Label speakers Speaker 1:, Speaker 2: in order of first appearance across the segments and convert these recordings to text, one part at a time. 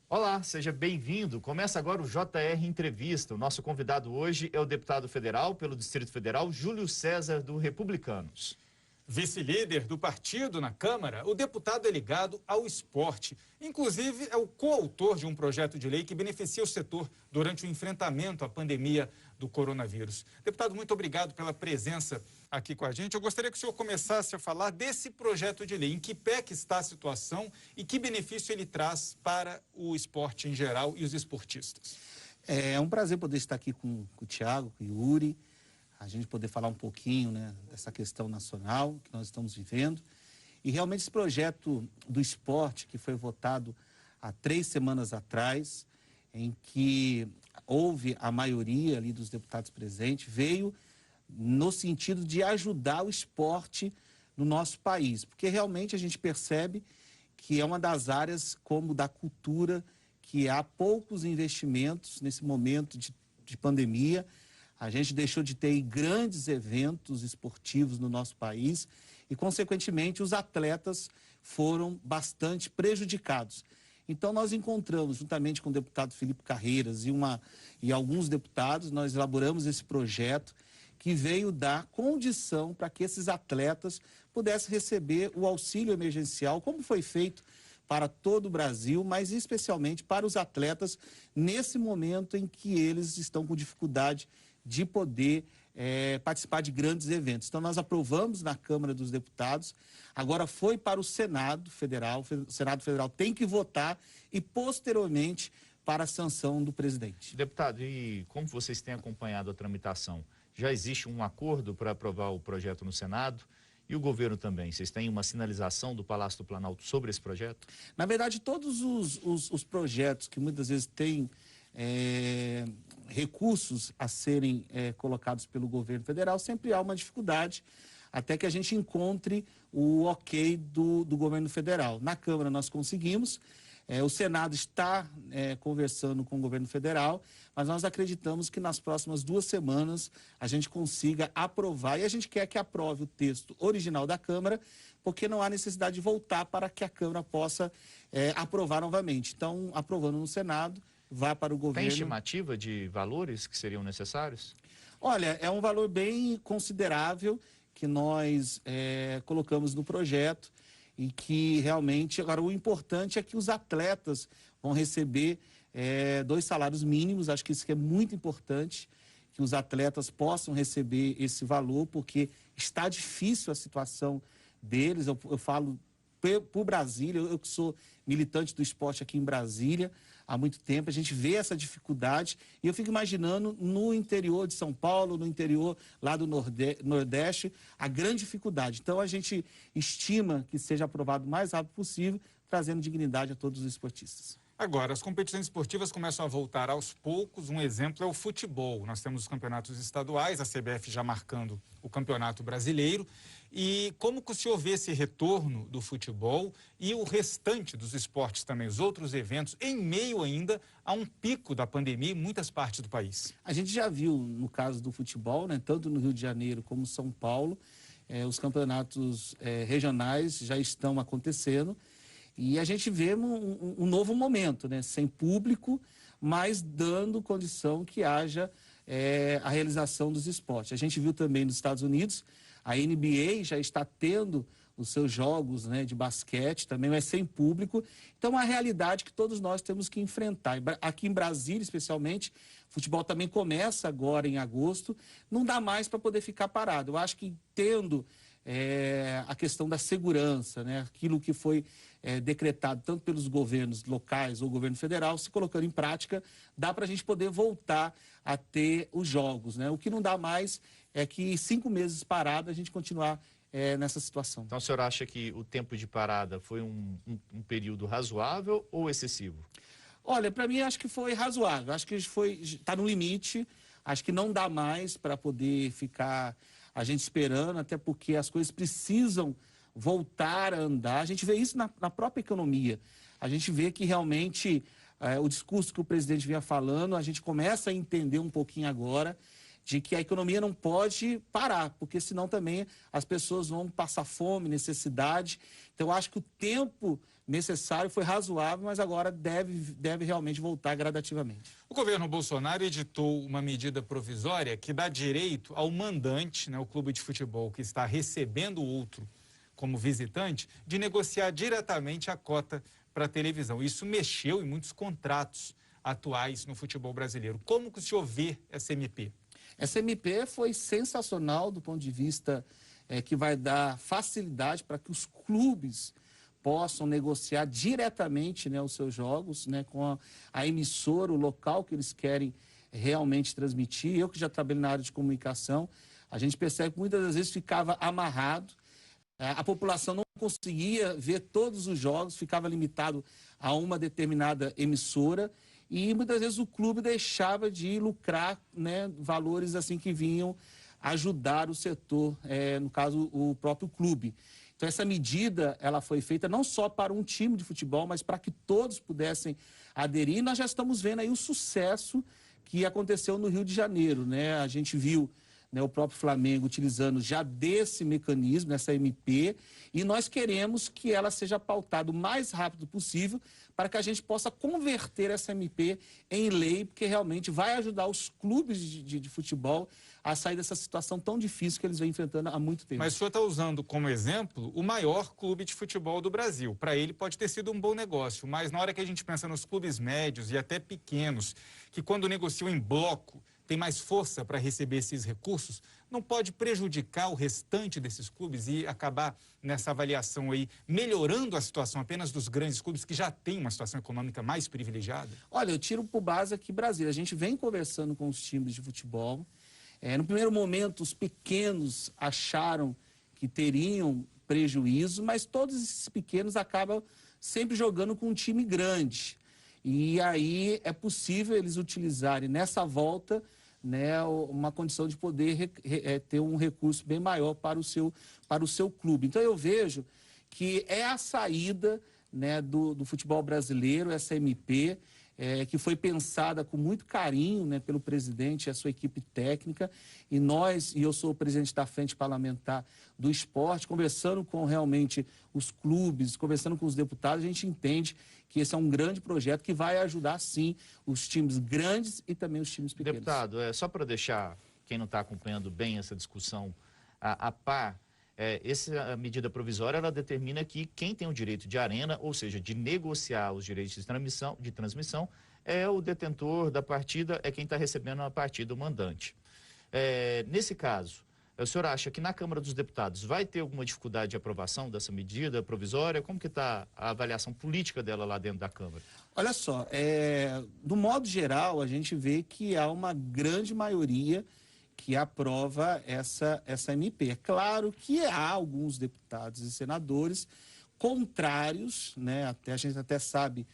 Speaker 1: Olá, seja bem-vindo. Começa agora o JR Entrevista. O nosso convidado hoje é o deputado federal pelo Distrito Federal, Júlio César, do Republicanos.
Speaker 2: Vice-líder do partido na Câmara, o deputado é ligado ao esporte. Inclusive, é o coautor de um projeto de lei que beneficia o setor durante o enfrentamento à pandemia do coronavírus. Deputado, muito obrigado pela presença aqui com a gente. Eu gostaria que o senhor começasse a falar desse projeto de lei. Em que pé que está a situação e que benefício ele traz para o esporte em geral e os esportistas?
Speaker 3: É um prazer poder estar aqui com o Thiago, com o Yuri, a gente poder falar um pouquinho, né, dessa questão nacional que nós estamos vivendo. E realmente esse projeto do esporte que foi votado há 3 semanas atrás, em que houve a maioria ali dos deputados presentes, veio no sentido de ajudar o esporte no nosso país. Porque realmente a gente percebe que é uma das áreas, como da cultura, que há poucos investimentos nesse momento de pandemia. A gente deixou de ter grandes eventos esportivos no nosso país e, consequentemente, os atletas foram bastante prejudicados. Então, nós encontramos, juntamente com o deputado Felipe Carreiras e alguns deputados, nós elaboramos esse projeto que veio dar condição para que esses atletas pudessem receber o auxílio emergencial, como foi feito para todo o Brasil, mas especialmente para os atletas nesse momento em que eles estão com dificuldade de poder participar de grandes eventos. Então, nós aprovamos na Câmara dos Deputados, agora foi para o Senado Federal, o Senado Federal tem que votar e, posteriormente, para a sanção do presidente.
Speaker 1: Deputado, e como vocês têm acompanhado a tramitação? Já existe um acordo para aprovar o projeto no Senado? E o governo também? Vocês têm uma sinalização do Palácio do Planalto sobre esse projeto?
Speaker 3: Na verdade, todos os projetos que muitas vezes têm recursos a serem colocados pelo governo federal, sempre há uma dificuldade até que a gente encontre o ok do governo federal. Na Câmara nós conseguimos, o Senado está conversando com o governo federal, mas nós acreditamos que nas próximas 2 semanas a gente consiga aprovar, e a gente quer que aprove o texto original da Câmara, porque não há necessidade de voltar para que a Câmara possa aprovar novamente. Então, aprovando no Senado, vai para o governo.
Speaker 1: Tem estimativa de valores que seriam necessários?
Speaker 3: Olha, é um valor bem considerável que nós colocamos no projeto e que realmente... Agora, o importante é que os atletas vão receber 2 salários mínimos, acho que isso que é muito importante, que os atletas possam receber esse valor, porque está difícil a situação deles. Eu falo por Brasília, eu que sou militante do esporte aqui em Brasília há muito tempo, a gente vê essa dificuldade e eu fico imaginando no interior de São Paulo, no interior lá do Nordeste, a grande dificuldade. Então a gente estima que seja aprovado o mais rápido possível, trazendo dignidade a todos os esportistas.
Speaker 2: Agora, as competições esportivas começam a voltar aos poucos. Um exemplo é o futebol. Nós temos os campeonatos estaduais, a CBF já marcando o campeonato brasileiro. E como que o senhor vê esse retorno do futebol e o restante dos esportes também, os outros eventos, em meio ainda a um pico da pandemia em muitas partes do país?
Speaker 3: A gente já viu, no caso do futebol, né, tanto no Rio de Janeiro como São Paulo, os campeonatos regionais já estão acontecendo. E a gente vê um novo momento, né? Sem público, mas dando condição que haja a realização dos esportes. A gente viu também nos Estados Unidos, a NBA já está tendo os seus jogos, né, de basquete, também é sem público. Então, é uma realidade que todos nós temos que enfrentar. Aqui em Brasília, especialmente, o futebol também começa agora em agosto, não dá mais para poder ficar parado. Eu acho que tendo a questão da segurança, né, aquilo que foi decretado tanto pelos governos locais ou governo federal, se colocando em prática, dá para a gente poder voltar a ter os jogos, né? O que não dá mais é que 5 meses parado a gente continuar nessa situação.
Speaker 1: Então, o senhor acha que o tempo de parada foi um período razoável ou excessivo?
Speaker 3: Olha, para mim acho que foi razoável, acho que está no limite, acho que não dá mais para poder ficar a gente esperando, até porque as coisas precisam voltar a andar. A gente vê isso na própria economia. A gente vê que realmente o discurso que o presidente vinha falando, a gente começa a entender um pouquinho agora de que a economia não pode parar, porque senão também as pessoas vão passar fome, necessidade. Então, eu acho que o tempo necessário foi razoável, mas agora deve realmente voltar gradativamente.
Speaker 2: O governo Bolsonaro editou uma medida provisória que dá direito ao mandante, né, o clube de futebol que está recebendo o outro como visitante, de negociar diretamente a cota para a televisão. Isso mexeu em muitos contratos atuais no futebol brasileiro. Como que o senhor vê essa MP?
Speaker 3: Essa MP foi sensacional do ponto de vista que vai dar facilidade para que os clubes possam negociar diretamente, né, os seus jogos, né, com a emissora, o local que eles querem realmente transmitir. Eu que já trabalhei na área de comunicação, a gente percebe que muitas das vezes ficava amarrado, a população não conseguia ver todos os jogos, ficava limitado a uma determinada emissora e muitas vezes o clube deixava de lucrar, né, valores assim que vinham ajudar o setor, no caso o próprio clube. Então essa medida ela foi feita não só para um time de futebol, mas para que todos pudessem aderir. E nós já estamos vendo aí o sucesso que aconteceu no Rio de Janeiro, né? A gente viu, né, o próprio Flamengo utilizando já desse mecanismo, dessa MP, e nós queremos que ela seja pautada o mais rápido possível para que a gente possa converter essa MP em lei, porque realmente vai ajudar os clubes de futebol a sair dessa situação tão difícil que eles vêm enfrentando há muito tempo.
Speaker 2: Mas o senhor está usando como exemplo o maior clube de futebol do Brasil. Para ele pode ter sido um bom negócio, mas na hora que a gente pensa nos clubes médios e até pequenos, que quando negociam em bloco, tem mais força para receber esses recursos, não pode prejudicar o restante desses clubes e acabar nessa avaliação aí, melhorando a situação apenas dos grandes clubes que já têm uma situação econômica mais privilegiada?
Speaker 3: Olha, eu tiro por base aqui Brasília. A gente vem conversando com os times de futebol. No primeiro momento, os pequenos acharam que teriam prejuízo, mas todos esses pequenos acabam sempre jogando com um time grande. E aí é possível eles utilizarem nessa volta, né, uma condição de poder ter um recurso bem maior para o seu clube. Então eu vejo que é a saída, né, do futebol brasileiro, essa MP, que foi pensada com muito carinho, né, pelo presidente e a sua equipe técnica, e eu sou o presidente da Frente Parlamentar do Esporte, conversando com realmente os clubes, conversando com os deputados, a gente entende que esse é um grande projeto que vai ajudar, sim, os times grandes e também os times pequenos.
Speaker 1: Deputado, só para deixar quem não está acompanhando bem essa discussão a par, essa medida provisória, ela determina que quem tem o direito de arena, ou seja, de negociar os direitos de transmissão, é o detentor da partida, é quem está recebendo a partida, o mandante. Nesse caso, o senhor acha que na Câmara dos Deputados vai ter alguma dificuldade de aprovação dessa medida provisória? Como que está a avaliação política dela lá dentro da Câmara?
Speaker 3: Olha só, do modo geral, a gente vê que há uma grande maioria que aprova essa MP. É claro que há alguns deputados e senadores contrários, né? A gente até sabe,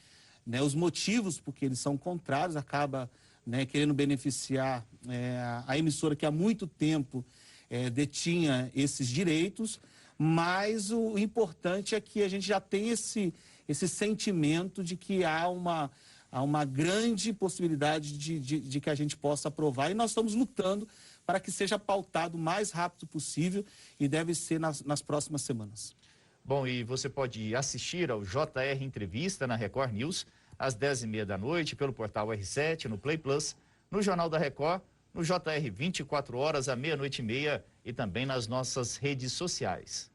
Speaker 3: né, os motivos porque eles são contrários, acaba, né, querendo beneficiar a emissora que há muito tempo detinha esses direitos, mas o importante é que a gente já tem esse sentimento de que há uma grande possibilidade de que a gente possa aprovar, e nós estamos lutando para que seja pautado o mais rápido possível e deve ser nas próximas semanas.
Speaker 1: Bom, e você pode assistir ao JR Entrevista na Record News às 10h30 da noite pelo portal R7, no Play Plus, no Jornal da Record, no JR 24 horas à 00:30 e também nas nossas redes sociais.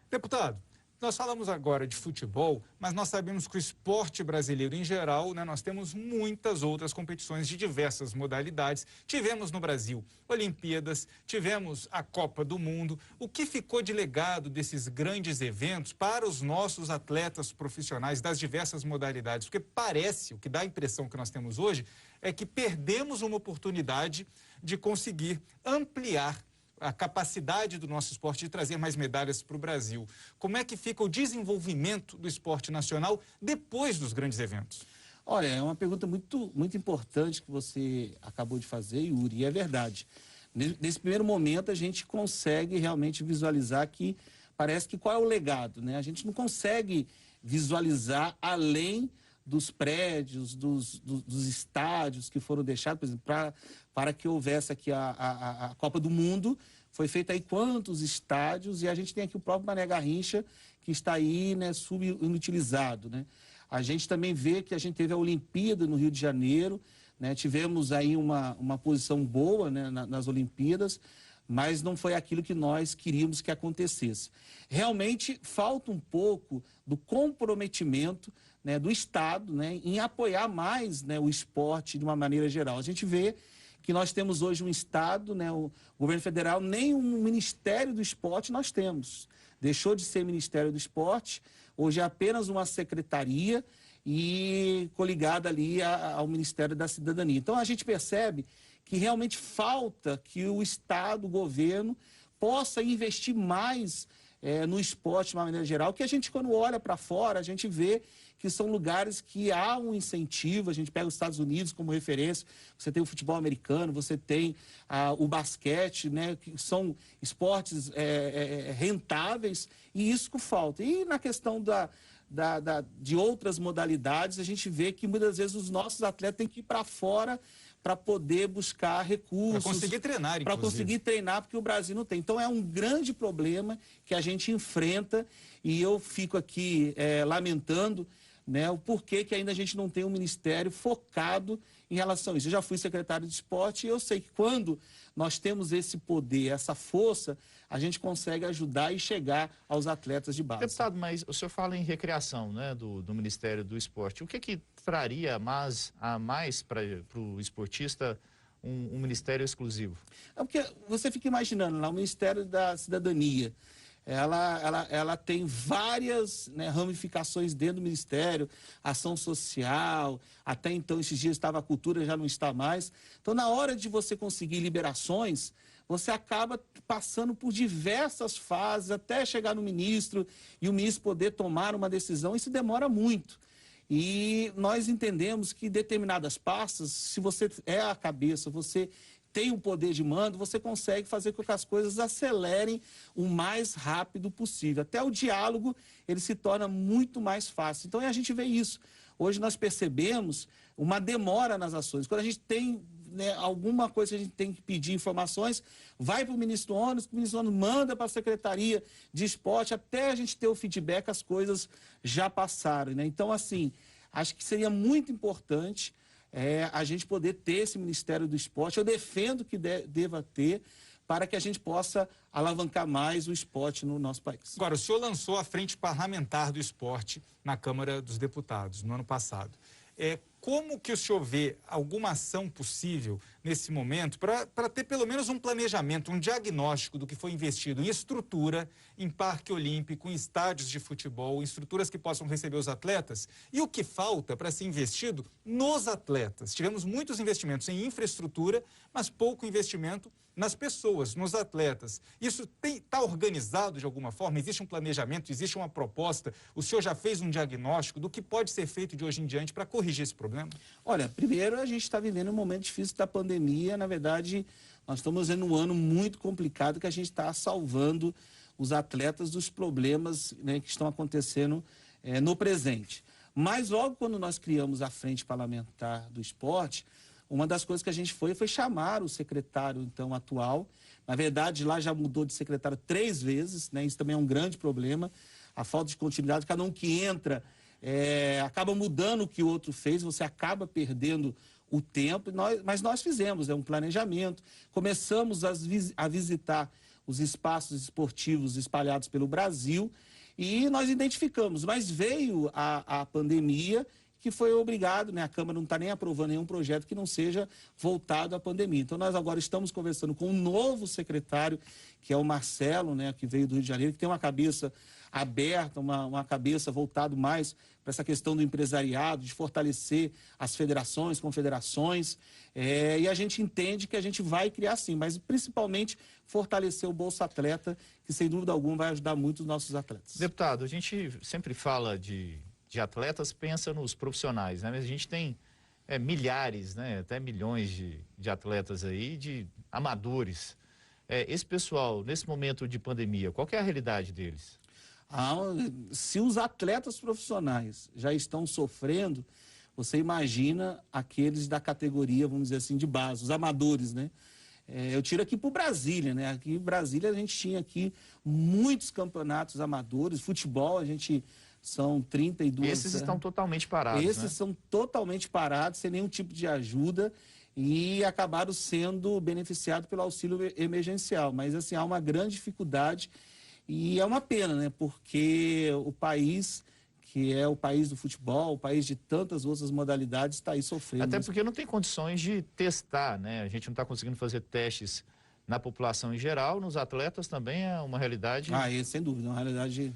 Speaker 2: Deputado, nós falamos agora de futebol, mas nós sabemos que o esporte brasileiro em geral, né, nós temos muitas outras competições de diversas modalidades. Tivemos no Brasil Olimpíadas, tivemos a Copa do Mundo. O que ficou de legado desses grandes eventos para os nossos atletas profissionais das diversas modalidades? Porque parece, o que dá a impressão que nós temos hoje, é que perdemos uma oportunidade de conseguir ampliar a capacidade do nosso esporte de trazer mais medalhas para o Brasil. Como é que fica o desenvolvimento do esporte nacional depois dos grandes eventos?
Speaker 3: Olha, é uma pergunta muito, muito importante que você acabou de fazer, Yuri, e é verdade. Nesse primeiro momento, a gente consegue realmente visualizar que parece que qual é o legado, né? A gente não consegue visualizar além dos prédios, dos estádios que foram deixados, por exemplo, para que houvesse aqui a Copa do Mundo, foi feito aí quantos estádios, e a gente tem aqui o próprio Mané Garrincha, que está aí, né, subinutilizado, né? A gente também vê que a gente teve a Olimpíada no Rio de Janeiro, né? Tivemos aí uma posição boa, né, nas Olimpíadas, mas não foi aquilo que nós queríamos que acontecesse. Realmente falta um pouco do comprometimento, né, do Estado, né, em apoiar mais, né, o esporte de uma maneira geral. A gente vê que nós temos hoje um Estado, né, o governo federal, nem um Ministério do Esporte nós temos. Deixou de ser Ministério do Esporte, hoje é apenas uma secretaria e coligada ali ao Ministério da Cidadania. Então a gente percebe que realmente falta que o Estado, o governo, possa investir mais no esporte de uma maneira geral, que a gente, quando olha para fora, a gente vê que são lugares que há um incentivo. A gente pega os Estados Unidos como referência, você tem o futebol americano, você tem o basquete, né, que são esportes rentáveis, e isso que falta. E na questão de outras modalidades, a gente vê que muitas vezes os nossos atletas têm que ir para fora para poder buscar recursos.
Speaker 2: Para conseguir treinar,
Speaker 3: para conseguir treinar, porque o Brasil não tem. Então é um grande problema que a gente enfrenta, e eu fico aqui lamentando, né, o porquê que ainda a gente não tem um ministério focado em relação a isso. Eu já fui secretário de esporte e eu sei que quando nós temos esse poder, essa força, a gente consegue ajudar e chegar aos atletas de base.
Speaker 1: Deputado, mas o senhor fala em recreação, né, do Ministério do Esporte. O que traria a mais para o esportista um ministério exclusivo?
Speaker 3: É porque você fica imaginando lá, o Ministério da Cidadania, ela tem várias, né, ramificações dentro do Ministério, ação social, até então, esses dias estava a cultura, já não está mais. Então, na hora de você conseguir liberações, você acaba passando por diversas fases, até chegar no ministro, e o ministro poder tomar uma decisão, isso demora muito. E nós entendemos que determinadas pastas, se você é a cabeça, você tem um poder de mando, você consegue fazer com que as coisas acelerem o mais rápido possível. Até o diálogo, ele se torna muito mais fácil. Então, a gente vê isso. Hoje nós percebemos uma demora nas ações. Quando a gente tem, né, alguma coisa que a gente tem que pedir informações, vai para o ministro ONU manda para a Secretaria de Esporte, até a gente ter o feedback, as coisas já passaram, né? Então, assim, acho que seria muito importante a gente poder ter esse Ministério do Esporte. Eu defendo que deva ter, para que a gente possa alavancar mais o esporte no nosso país.
Speaker 2: Agora, o senhor lançou a Frente Parlamentar do Esporte na Câmara dos Deputados, no ano passado. Como que o senhor vê alguma ação possível nesse momento para ter pelo menos um planejamento, um diagnóstico do que foi investido em estrutura, em parque olímpico, em estádios de futebol, em estruturas que possam receber os atletas, e o que falta para ser investido nos atletas? Tivemos muitos investimentos em infraestrutura, mas pouco investimento nas pessoas, nos atletas. Isso está organizado de alguma forma? Existe um planejamento, existe uma proposta? O senhor já fez um diagnóstico do que pode ser feito de hoje em diante para corrigir esse problema?
Speaker 3: Olha, primeiro a gente está vivendo um momento difícil da pandemia. Na verdade, nós estamos vivendo um ano muito complicado, que a gente está salvando os atletas dos problemas, né, que estão acontecendo no presente. Mas logo quando nós criamos a Frente Parlamentar do Esporte, uma das coisas que a gente foi chamar o secretário, então, atual. Na verdade, lá já mudou de secretário 3 vezes, né? Isso também é um grande problema. A falta de continuidade, cada um que entra acaba mudando o que o outro fez, você acaba perdendo o tempo. Mas nós fizemos um planejamento, começamos a visitar os espaços esportivos espalhados pelo Brasil, e nós identificamos, mas veio a pandemia, que foi obrigado, né? A Câmara não está nem aprovando nenhum projeto que não seja voltado à pandemia. Então, nós agora estamos conversando com um novo secretário, que é o Marcelo, né, que veio do Rio de Janeiro, que tem uma cabeça aberta, uma cabeça voltada mais para essa questão do empresariado, de fortalecer as federações, confederações, e a gente entende que a gente vai criar sim, mas principalmente fortalecer o Bolsa Atleta, que sem dúvida alguma vai ajudar muito os nossos atletas.
Speaker 1: Deputado, a gente sempre fala de atletas, pensa nos profissionais, né? Mas a gente tem milhares, né? Até milhões de atletas aí, de amadores. Esse pessoal, nesse momento de pandemia, qual que é a realidade deles?
Speaker 3: Se os atletas profissionais já estão sofrendo, você imagina aqueles da categoria, vamos dizer assim, de base, os amadores, né? Eu tiro aqui para Brasília, né? Aqui em Brasília a gente tinha aqui muitos campeonatos amadores, futebol, a gente são 32...
Speaker 1: Esses estão totalmente parados,
Speaker 3: Esses
Speaker 1: né?
Speaker 3: são totalmente parados, sem nenhum tipo de ajuda e acabaram sendo beneficiados pelo auxílio emergencial. Mas, assim, há uma grande dificuldade e é uma pena, né? Porque o país, que é o país do futebol, o país de tantas outras modalidades, está aí sofrendo.
Speaker 1: Até porque não tem condições de testar, né? A gente não está conseguindo fazer testes na população em geral, nos atletas também é uma realidade...
Speaker 3: Sem dúvida, é uma realidade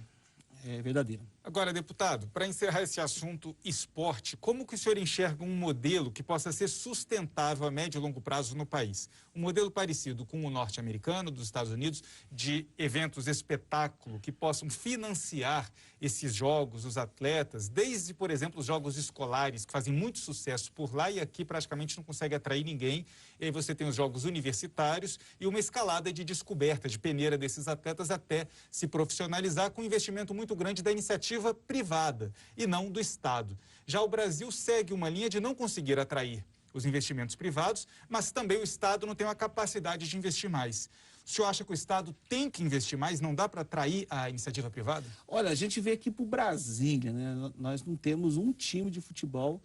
Speaker 3: verdadeira.
Speaker 2: Agora, deputado, para encerrar esse assunto esporte, como que o senhor enxerga um modelo que possa ser sustentável a médio e longo prazo no país? Um modelo parecido com o norte-americano, dos Estados Unidos, de eventos espetáculo que possam financiar esses jogos, os atletas, desde, por exemplo, os jogos escolares, que fazem muito sucesso por lá e aqui praticamente não consegue atrair ninguém. E aí você tem os jogos universitários e uma escalada de descoberta, de peneira desses atletas até se profissionalizar com um investimento muito grande da iniciativa privada e não do Estado. Já o Brasil segue uma linha de não conseguir atrair os investimentos privados, mas também o Estado não tem uma capacidade de investir mais. O senhor acha que o Estado tem que investir mais? Não dá para atrair a iniciativa privada?
Speaker 3: Olha, a gente vê aqui para o Brasília, né? Nós não temos um time de futebol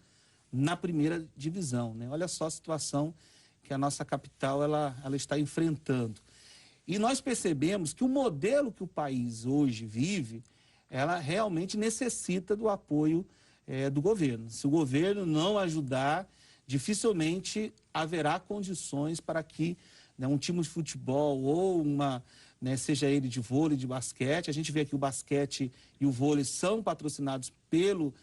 Speaker 3: na primeira divisão, né? Olha só a situação que a nossa capital ela está enfrentando. E nós percebemos que o modelo que o país hoje vive, ela realmente necessita do apoio do governo. Se o governo não ajudar, dificilmente haverá condições para que, né, um time de futebol ou seja ele de vôlei, de basquete, a gente vê que o basquete e o vôlei são patrocinados pelo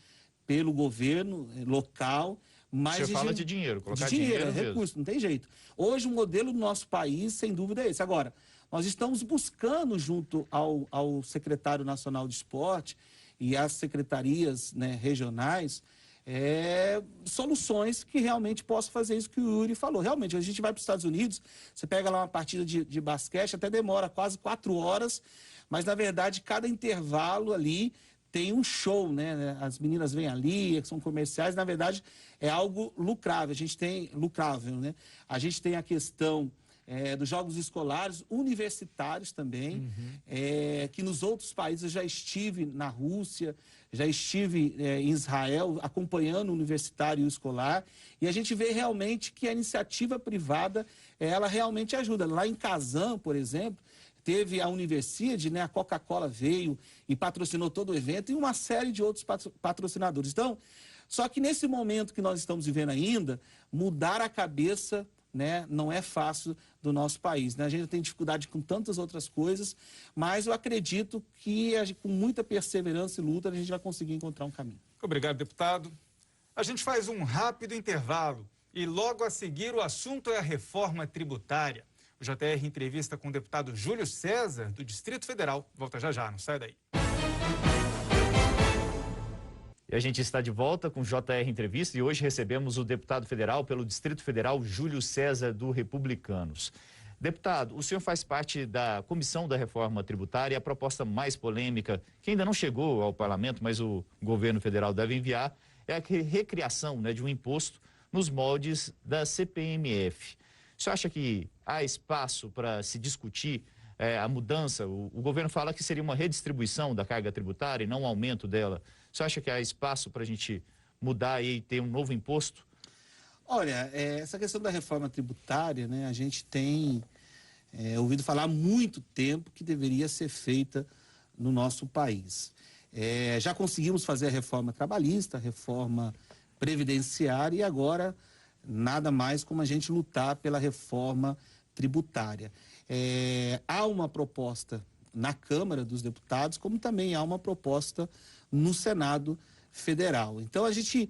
Speaker 3: governo local, mas...
Speaker 1: Você fala de dinheiro, colocar
Speaker 3: dinheiro,
Speaker 1: mesmo.
Speaker 3: Recurso, não tem jeito. Hoje o modelo do nosso país, sem dúvida, é esse. Agora, nós estamos buscando, junto ao secretário nacional de esporte e às secretarias, né, regionais, soluções que realmente possam fazer isso que o Yuri falou. Realmente, a gente vai para os Estados Unidos, você pega lá uma partida de basquete, até demora quase 4 horas, mas, na verdade, cada intervalo ali tem um show, né? As meninas vêm ali, são comerciais, na verdade, é algo lucrável. Né? A gente tem a questão dos jogos escolares, universitários também, que nos outros países eu já estive na Rússia, já estive em Israel, acompanhando o universitário e o escolar, e a gente vê realmente que a iniciativa privada, ela realmente ajuda. Lá em Kazan, por exemplo, teve a Universidade, né, a Coca-Cola veio e patrocinou todo o evento, e uma série de outros patrocinadores. Então, só que nesse momento que nós estamos vivendo ainda, mudar a cabeça, né, não é fácil do nosso país, né? A gente tem dificuldade com tantas outras coisas, mas eu acredito que com muita perseverança e luta a gente vai conseguir encontrar um caminho.
Speaker 2: Obrigado, deputado. A gente faz um rápido intervalo e logo a seguir o assunto é a reforma tributária. O JR entrevista com o deputado Júlio César, do Distrito Federal. Volta já já, não sai daí.
Speaker 1: E a gente está de volta com o JR Entrevista e hoje recebemos o deputado federal pelo Distrito Federal, Júlio César, do Republicanos. Deputado, o senhor faz parte da Comissão da Reforma Tributária e a proposta mais polêmica, que ainda não chegou ao parlamento, mas o governo federal deve enviar, é a recriação, né, de um imposto nos moldes da CPMF. O senhor acha que há espaço para se discutir a mudança? O governo fala que seria uma redistribuição da carga tributária e não um aumento dela. O senhor acha que há espaço para a gente mudar e ter um novo imposto?
Speaker 3: Olha, essa questão da reforma tributária, né, a gente tem ouvido falar há muito tempo que deveria ser feita no nosso país. Já conseguimos fazer a reforma trabalhista, a reforma previdenciária e agora nada mais como a gente lutar pela reforma tributária. Há uma proposta na Câmara dos Deputados, como também há uma proposta no Senado Federal. Então, a gente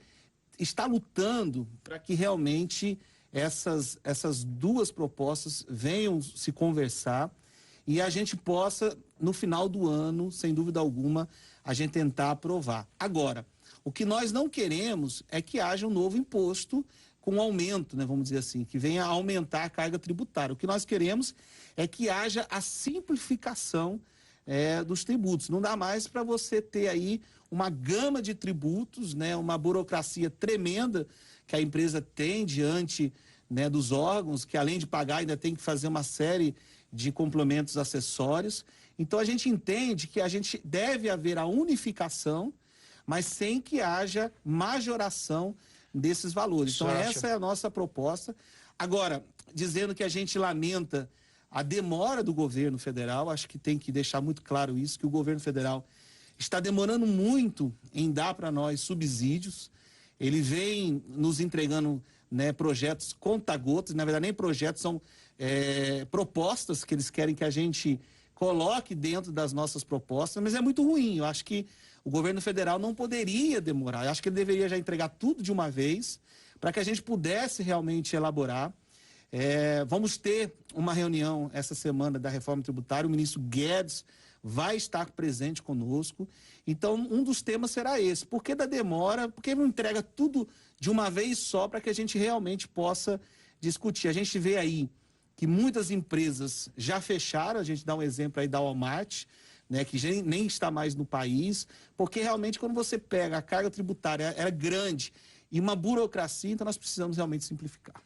Speaker 3: está lutando para que realmente essas duas propostas venham se conversar e a gente possa, no final do ano, sem dúvida alguma, a gente tentar aprovar. Agora, o que nós não queremos é que haja um novo imposto com aumento, né, vamos dizer assim, que venha a aumentar a carga tributária. O que nós queremos é que haja a simplificação dos tributos. Não dá mais para você ter aí uma gama de tributos, né, uma burocracia tremenda que a empresa tem diante, né, dos órgãos, que além de pagar ainda tem que fazer uma série de complementos acessórios. Então a gente entende que a gente deve haver a unificação, mas sem que haja majoração desses valores. Então essa é a nossa proposta. Agora, dizendo que a gente lamenta a demora do governo federal, acho que tem que deixar muito claro isso, que o governo federal está demorando muito em dar para nós subsídios. Ele vem nos entregando, né, projetos conta-gotas, na verdade nem projetos, são propostas que eles querem que a gente coloque dentro das nossas propostas, mas é muito ruim. Eu acho que o governo federal não poderia demorar, eu acho que ele deveria já entregar tudo de uma vez, para que a gente pudesse realmente elaborar. Vamos ter uma reunião essa semana da reforma tributária, o ministro Guedes vai estar presente conosco. Então, um dos temas será esse. Por que da demora? Por que não entrega tudo de uma vez só para que a gente realmente possa discutir? A gente vê aí que muitas empresas já fecharam, a gente dá um exemplo aí da Walmart, né, que nem está mais no país, porque realmente quando você pega a carga tributária é grande e uma burocracia, então nós precisamos realmente simplificar.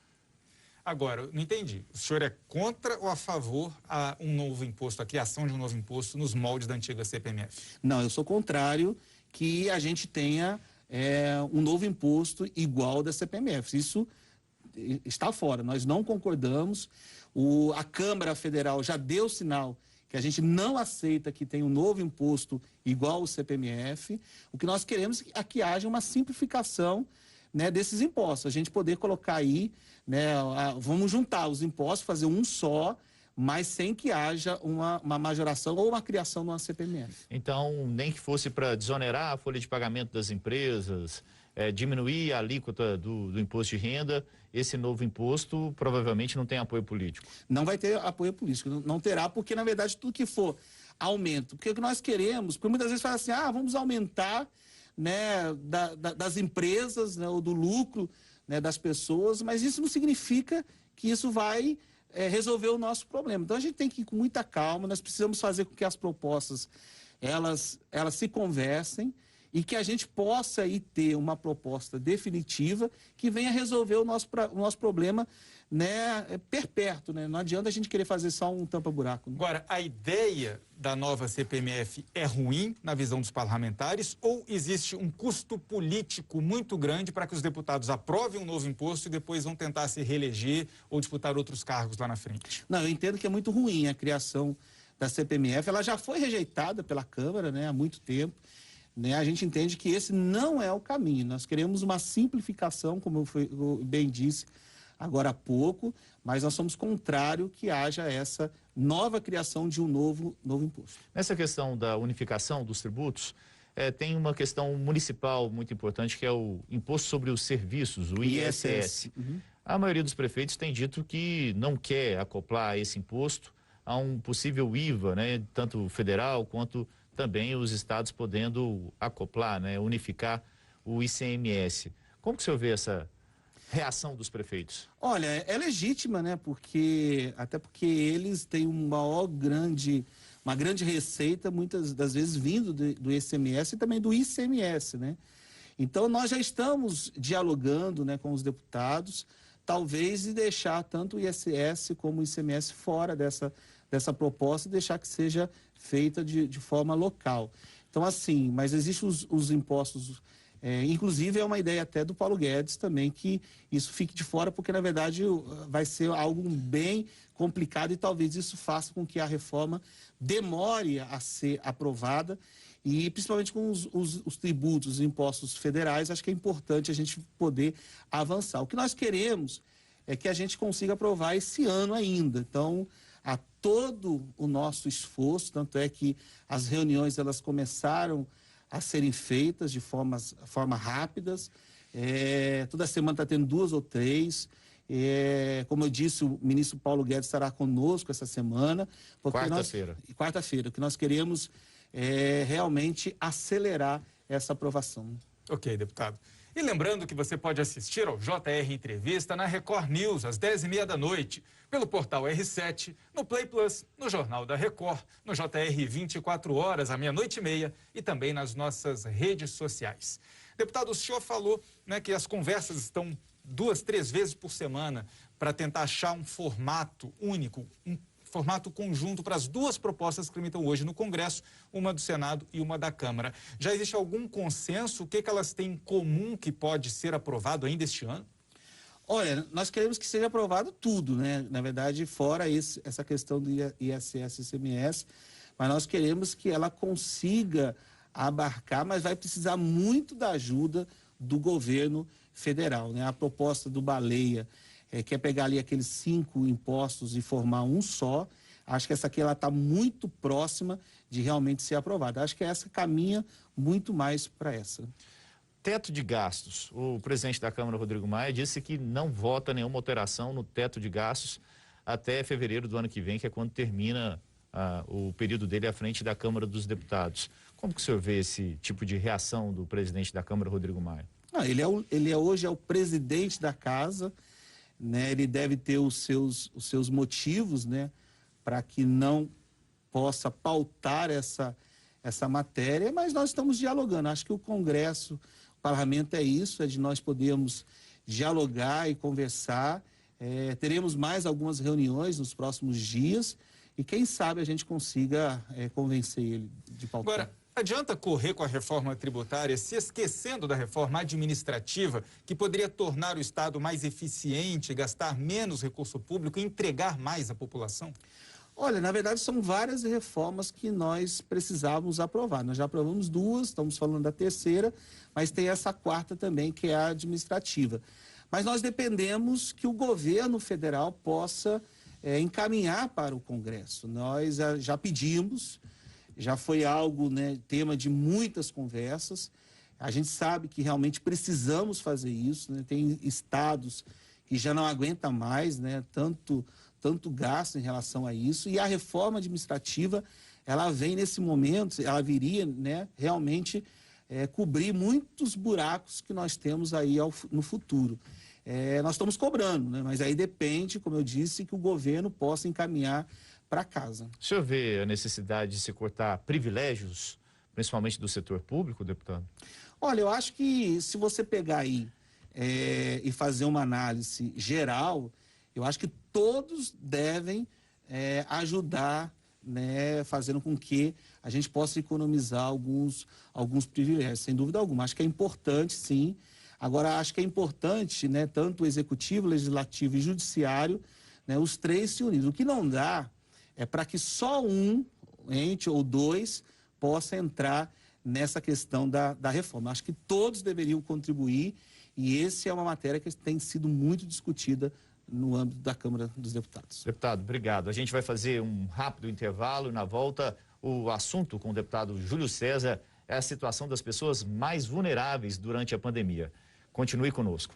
Speaker 2: Agora, não entendi. O senhor é contra ou a favor a um novo imposto, a criação de um novo imposto nos moldes da antiga CPMF?
Speaker 3: Não, eu sou contrário que a gente tenha um novo imposto igual da CPMF. Isso está fora, nós não concordamos. A Câmara Federal já deu sinal que a gente não aceita que tenha um novo imposto igual ao CPMF. O que nós queremos é que haja uma simplificação, né, desses impostos, a gente poder colocar aí, né, vamos juntar os impostos, fazer um só, mas sem que haja uma majoração ou uma criação numa CPMF.
Speaker 1: Então, nem que fosse para desonerar a folha de pagamento das empresas, diminuir a alíquota do imposto de renda, esse novo imposto provavelmente não tem apoio político.
Speaker 3: Não vai ter apoio político, não terá, porque na verdade tudo que for aumento, porque o que nós queremos, porque muitas vezes fala assim, vamos aumentar, né, das empresas, né, ou do lucro, né, das pessoas, mas isso não significa que isso vai resolver o nosso problema. Então a gente tem que ir com muita calma, nós precisamos fazer com que as propostas elas se conversem e que a gente possa aí ter uma proposta definitiva que venha resolver o nosso problema, né, perpétuo, né? Não adianta a gente querer fazer só um tampa-buraco, né?
Speaker 2: Agora, a ideia da nova CPMF é ruim na visão dos parlamentares ou existe um custo político muito grande para que os deputados aprovem um novo imposto e depois vão tentar se reeleger ou disputar outros cargos lá na frente?
Speaker 3: Não, eu entendo que é muito ruim a criação da CPMF. Ela já foi rejeitada pela Câmara, né, há muito tempo. Né? A gente entende que esse não é o caminho. Nós queremos uma simplificação, como eu bem disse agora há pouco, mas nós somos contrário que haja essa nova criação de um novo imposto.
Speaker 1: Nessa questão da unificação dos tributos, tem uma questão municipal muito importante, que é o Imposto sobre os Serviços, o ISS.
Speaker 3: Uhum.
Speaker 1: A maioria dos prefeitos tem dito que não quer acoplar esse imposto a um possível IVA, né, tanto federal quanto também os estados podendo acoplar, né, unificar o ICMS. Como que o senhor vê essa reação dos prefeitos?
Speaker 3: Olha, é legítima, né? Até porque eles têm uma grande receita, muitas das vezes vindo do ICMS e também do ICMS, né? Então nós já estamos dialogando, né, com os deputados, talvez e deixar tanto o ISS como o ICMS fora dessa proposta e deixar que seja feita de forma local. Então assim, mas existem os impostos. Inclusive é uma ideia até do Paulo Guedes também que isso fique de fora, porque na verdade vai ser algo bem complicado e talvez isso faça com que a reforma demore a ser aprovada e principalmente com os tributos, os impostos federais, acho que é importante a gente poder avançar. O que nós queremos é que a gente consiga aprovar esse ano ainda. Então, a todo o nosso esforço, tanto é que as reuniões elas começaram a serem feitas de forma rápidas. Toda semana está tendo 2 ou 3. Como eu disse, o ministro Paulo Guedes estará conosco essa semana.
Speaker 1: Quarta-feira.
Speaker 3: Quarta-feira. O que nós queremos é realmente acelerar essa aprovação.
Speaker 2: Ok, deputado. E lembrando que você pode assistir ao JR Entrevista na Record News, às 10h30 da noite, pelo portal R7, no Play Plus, no Jornal da Record, no JR 24 horas, à meia-noite e meia, e também nas nossas redes sociais. Deputado, o senhor falou, né, que as conversas estão 2, 3 vezes por semana para tentar achar um formato único, um formato conjunto para as duas propostas que tramitam hoje no Congresso, uma do Senado e uma da Câmara. Já existe algum consenso? O que elas têm em comum que pode ser aprovado ainda este ano?
Speaker 3: Olha, nós queremos que seja aprovado tudo, né? Na verdade, fora essa questão do ISS e ICMS, mas nós queremos que ela consiga abarcar, mas vai precisar muito da ajuda do governo federal, né? A proposta do Baleia quer pegar ali aqueles 5 impostos e formar um só. Acho que essa aqui ela está muito próxima de realmente ser aprovada. Acho que essa caminha muito mais para essa.
Speaker 1: Teto de gastos. O presidente da Câmara, Rodrigo Maia, disse que não vota nenhuma alteração no teto de gastos até fevereiro do ano que vem, que é quando termina o período dele à frente da Câmara dos Deputados. Como que o senhor vê esse tipo de reação do presidente da Câmara, Rodrigo Maia?
Speaker 3: Ele hoje é o presidente da casa, né? Ele deve ter os seus motivos, né, para que não possa pautar essa matéria, mas nós estamos dialogando. Acho que o Congresso, o Parlamento é isso, é de nós podermos dialogar e conversar. Teremos mais algumas reuniões nos próximos dias e quem sabe a gente consiga convencer ele de pautar.
Speaker 2: Agora, adianta correr com a reforma tributária, se esquecendo da reforma administrativa, que poderia tornar o Estado mais eficiente, gastar menos recurso público e entregar mais à população?
Speaker 3: Olha, na verdade são várias reformas que nós precisávamos aprovar. Nós já aprovamos 2, estamos falando da terceira, mas tem essa 4ª também, que é a administrativa. Mas nós dependemos que o governo federal possa encaminhar para o Congresso. Nós já pedimos, já foi algo, né, tema de muitas conversas. A gente sabe que realmente precisamos fazer isso, né? Tem estados que já não aguentam mais, né, tanto gasto em relação a isso, e a reforma administrativa, ela vem nesse momento, ela viria, né, realmente cobrir muitos buracos que nós temos aí no futuro. Nós estamos cobrando, né, mas aí depende, como eu disse, que o governo possa encaminhar para casa.
Speaker 1: O senhor vê a necessidade de se cortar privilégios, principalmente do setor público, deputado?
Speaker 3: Olha, eu acho que se você pegar aí e fazer uma análise geral, eu acho que todos devem ajudar, né, fazendo com que a gente possa economizar alguns privilégios, sem dúvida alguma. Acho que é importante, sim. Agora, acho que é importante, né, tanto o Executivo, Legislativo e Judiciário, né, os 3 se unirem. O que não dá é para que só um ente ou 2 possa entrar nessa questão da reforma. Acho que todos deveriam contribuir e essa é uma matéria que tem sido muito discutida no âmbito da Câmara dos Deputados.
Speaker 1: Deputado, obrigado. A gente vai fazer um rápido intervalo e na volta o assunto com o deputado Júlio César é a situação das pessoas mais vulneráveis durante a pandemia. Continue conosco.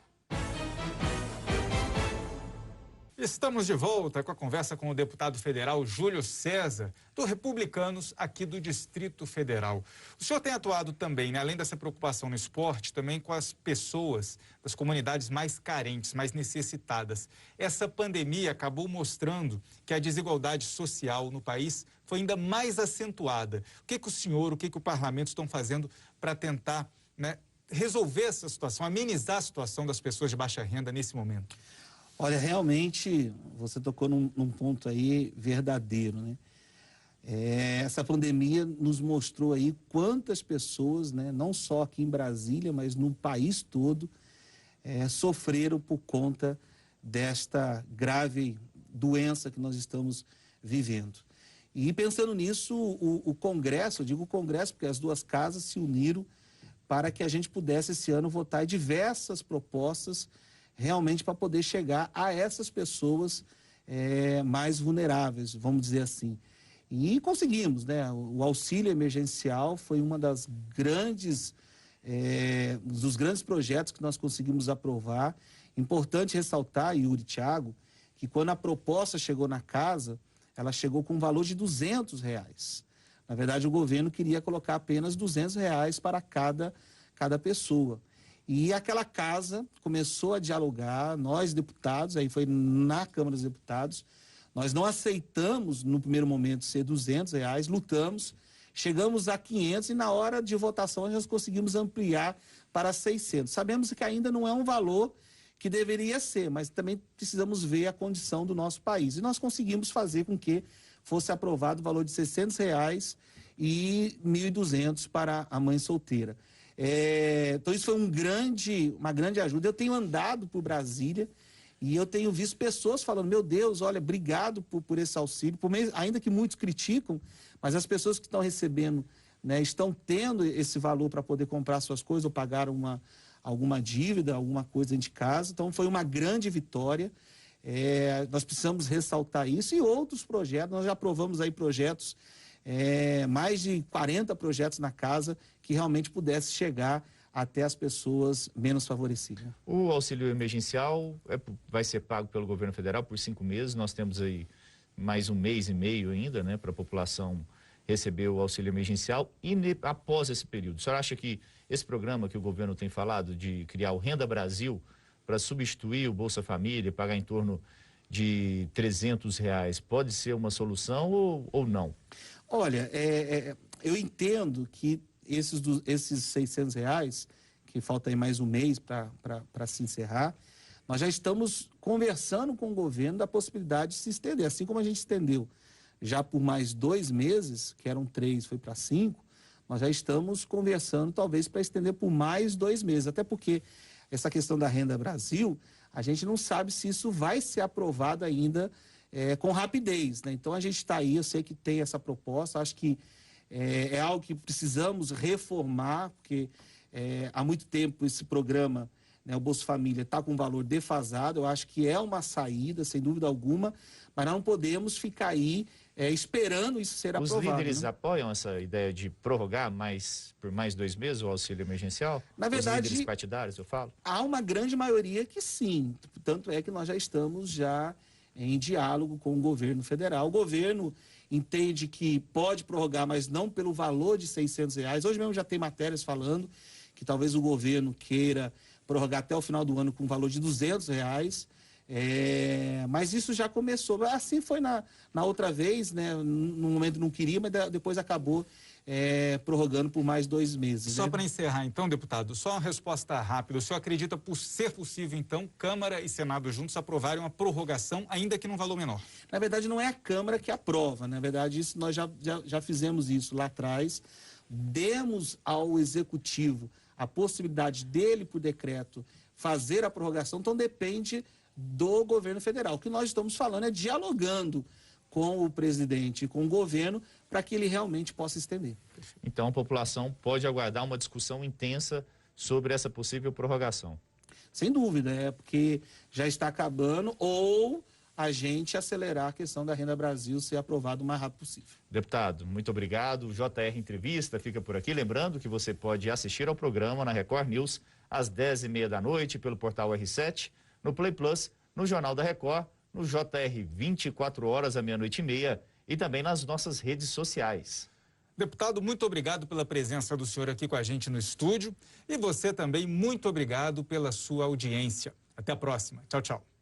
Speaker 2: Estamos de volta com a conversa com o deputado federal Júlio César, do Republicanos, aqui do Distrito Federal. O senhor tem atuado também, né, além dessa preocupação no esporte, também com as pessoas das comunidades mais carentes, mais necessitadas. Essa pandemia acabou mostrando que a desigualdade social no país foi ainda mais acentuada. O que o senhor, o que o parlamento estão fazendo para tentar, né, resolver essa situação, amenizar a situação das pessoas de baixa renda nesse momento?
Speaker 3: Olha, realmente, você tocou num ponto aí verdadeiro, né? Essa pandemia nos mostrou aí quantas pessoas, né, não só aqui em Brasília, mas no país todo, sofreram por conta desta grave doença que nós estamos vivendo. E pensando nisso, o Congresso, eu digo o Congresso porque as 2 casas se uniram para que a gente pudesse esse ano votar diversas propostas realmente para poder chegar a essas pessoas mais vulneráveis, vamos dizer assim. E conseguimos, né? O auxílio emergencial foi uma dos grandes projetos que nós conseguimos aprovar. Importante ressaltar, Yuri e Thiago, que quando a proposta chegou na casa, ela chegou com um valor de R$200. Na verdade, o governo queria colocar apenas R$200 para cada cada pessoa. E aquela casa começou a dialogar, nós deputados, aí foi na Câmara dos Deputados, nós não aceitamos no primeiro momento ser R$200, lutamos, chegamos a 500 e na hora de votação nós conseguimos ampliar para 600. Sabemos que ainda não é um valor que deveria ser, mas também precisamos ver a condição do nosso país. E nós conseguimos fazer com que fosse aprovado o valor de R$600 e 1.200 para a mãe solteira. Então isso foi uma grande ajuda. Eu tenho andado por Brasília e eu tenho visto pessoas falando, meu Deus, olha, obrigado por esse auxílio, ainda que muitos criticam, mas as pessoas que estão recebendo, né, estão tendo esse valor para poder comprar suas coisas ou pagar alguma dívida, alguma coisa dentro de casa. Então foi uma grande vitória. Nós precisamos ressaltar isso e outros projetos. Nós já aprovamos aí projetos, mais de 40 projetos na casa que realmente pudesse chegar até as pessoas menos favorecidas.
Speaker 1: O auxílio emergencial vai ser pago pelo governo federal por 5 meses. Nós temos aí mais 1 mês e meio ainda, né, para a população receber o auxílio emergencial. E após esse período, o senhor acha que esse programa que o governo tem falado de criar o Renda Brasil para substituir o Bolsa Família e pagar em torno de R$300 pode ser uma solução ou não?
Speaker 3: Olha, eu entendo que esses R$600, que falta aí mais 1 mês para se encerrar, nós já estamos conversando com o governo da possibilidade de se estender, assim como a gente estendeu já por mais 2 meses, que eram 3, foi para 5, nós já estamos conversando talvez para estender por mais 2 meses, até porque essa questão da Renda Brasil, a gente não sabe se isso vai ser aprovado ainda com rapidez, né? Então a gente está aí, eu sei que tem essa proposta, acho que é algo que precisamos reformar, porque há muito tempo esse programa, né, o Bolsa Família, está com um valor defasado. Eu acho que é uma saída, sem dúvida alguma, mas não podemos ficar aí esperando isso ser aprovado.
Speaker 1: Os líderes,
Speaker 3: né?
Speaker 1: apoiam essa ideia de prorrogar por mais 2 meses o auxílio emergencial?
Speaker 3: Na verdade,
Speaker 1: os líderes partidários, eu falo?
Speaker 3: Há uma grande maioria que sim. Tanto é que nós já estamos em diálogo com o governo federal. O governo entende que pode prorrogar, mas não pelo valor de R$600. Hoje mesmo já tem matérias falando que talvez o governo queira prorrogar até o final do ano com um valor de R$200. Mas isso já começou. Assim foi na outra vez, né? No momento não queria, mas depois acabou prorrogando por mais 2 meses.
Speaker 2: Só para encerrar, então, deputado, só uma resposta rápida. O senhor acredita ser possível, então, Câmara e Senado juntos aprovarem uma prorrogação, ainda que num valor menor?
Speaker 3: Na verdade, não é a Câmara que aprova. Na verdade, isso nós já fizemos isso lá atrás. Demos ao Executivo a possibilidade dele, por decreto, fazer a prorrogação. Então, depende do governo federal. O que nós estamos falando é dialogando com o presidente e com o governo para que ele realmente possa estender.
Speaker 1: Então a população pode aguardar uma discussão intensa sobre essa possível prorrogação.
Speaker 3: Sem dúvida, porque já está acabando, ou a gente acelerar a questão da Renda Brasil ser aprovado o mais rápido possível.
Speaker 1: Deputado, muito obrigado. O JR Entrevista fica por aqui. Lembrando que você pode assistir ao programa na Record News às 10h30 da noite pelo portal R7, no Play Plus, no Jornal da Record, no JR 24 horas à 00h30 e também nas nossas redes sociais.
Speaker 2: Deputado, muito obrigado pela presença do senhor aqui com a gente no estúdio e você também muito obrigado pela sua audiência. Até a próxima. Tchau, tchau.